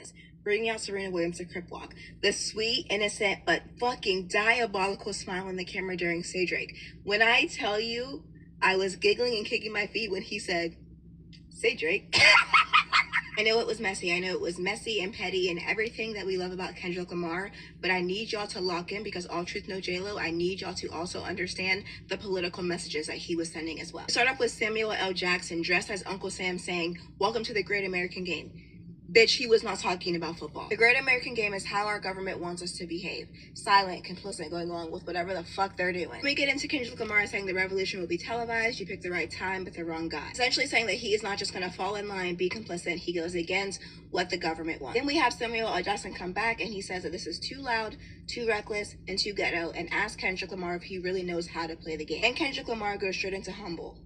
reckless. Bringing out Serena Williams to Crip Walk. The sweet, innocent, but fucking diabolical smile on the camera during Say Drake. When I tell you, I was giggling and kicking my feet when he said, Say Drake. I know it was messy. I know it was messy and petty and everything that we love about Kendrick Lamar, but I need y'all to lock in because all truth, no J-Lo. I need y'all to also understand the political messages that he was sending as well. Start off with Samuel L. Jackson dressed as Uncle Sam saying, welcome to the Great American Game. Bitch, he was not talking about football. The Great American Game is how our government wants us to behave. Silent, complicit, going along with whatever the fuck they're doing. We get into Kendrick Lamar saying the revolution will be televised, you picked the right time, but the wrong guy. Essentially saying that he is not just gonna fall in line, be complicit, he goes against what the government wants. Then we have Samuel L. Jackson come back and he says that this is too loud, too reckless, and too ghetto, and asks Kendrick Lamar if he really knows how to play the game. And Kendrick Lamar goes straight into humble.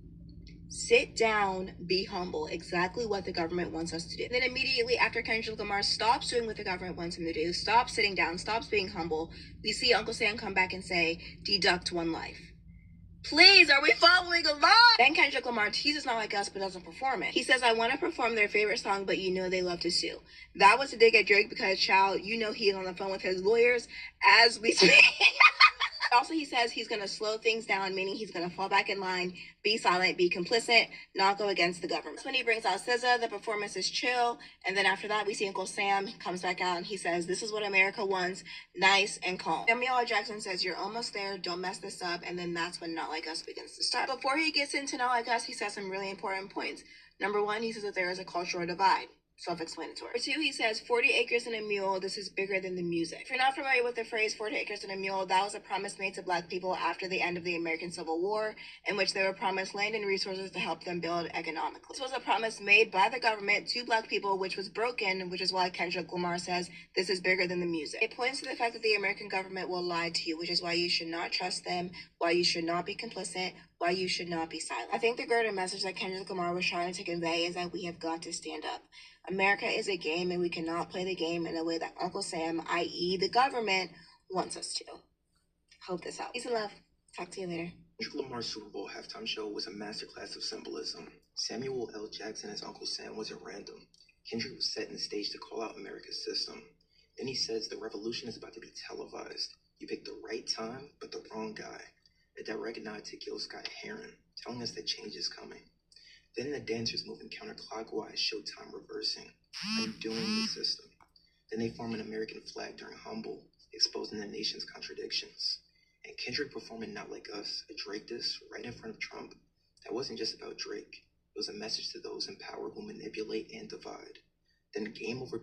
Sit down, be humble, exactly what the government wants us to do. And then immediately after Kendrick Lamar stops doing what the government wants him to do, stops sitting down, stops being humble, we see Uncle Sam come back and say, deduct one life. Please, are we following along? Then Kendrick Lamar teases Not Like Us but doesn't perform it. He says, I want to perform their favorite song, but you know they love to sue. That was a dig at Drake because, child, you know he is on the phone with his lawyers as we speak. Also, he says he's going to slow things down, meaning he's going to fall back in line, be silent, be complicit, not go against the government. That's when he brings out SZA, the performance is chill, and then after that, we see Uncle Sam comes back out and he says, this is what America wants, nice and calm. Samuel L. Jackson says, you're almost there, don't mess this up, and then that's when Not Like Us begins to start. Before he gets into Not Like Us, he says some really important points. Number one, he says that there is a cultural divide. Self-explanatory. Number two, he says 40 acres and a mule, this is bigger than the music. If you're not familiar with the phrase 40 acres and a mule, that was a promise made to Black people after the end of the American Civil War, in which they were promised land and resources to help them build economically. This was a promise made by the government to Black people, which was broken, which is why Kendrick Lamar says this is bigger than the music. It points to the fact that the American government will lie to you, which is why you should not trust them, why you should not be complicit, why you should not be silent. I think the greater message that Kendrick Lamar was trying to convey is that we have got to stand up. America is a game and we cannot play the game in a way that Uncle Sam, i.e. the government, wants us to. Hope this helps. Peace and love. Talk to you later. Kendrick Lamar's Super Bowl halftime show was a masterclass of symbolism. Samuel L. Jackson as Uncle Sam wasn't random. Kendrick was setting the stage to call out America's system. Then he says the revolution is about to be televised. You picked the right time, but the wrong guy. A direct nod to Gil Scott-Heron, telling us that change is coming. Then the dancers moving counterclockwise show time reversing, undoing the system. Then they form an American flag during Humble, exposing the nation's contradictions. And Kendrick performing Not Like Us, a Drake diss right in front of Trump. That wasn't just about Drake. It was a message to those in power who manipulate and divide. Then Game Over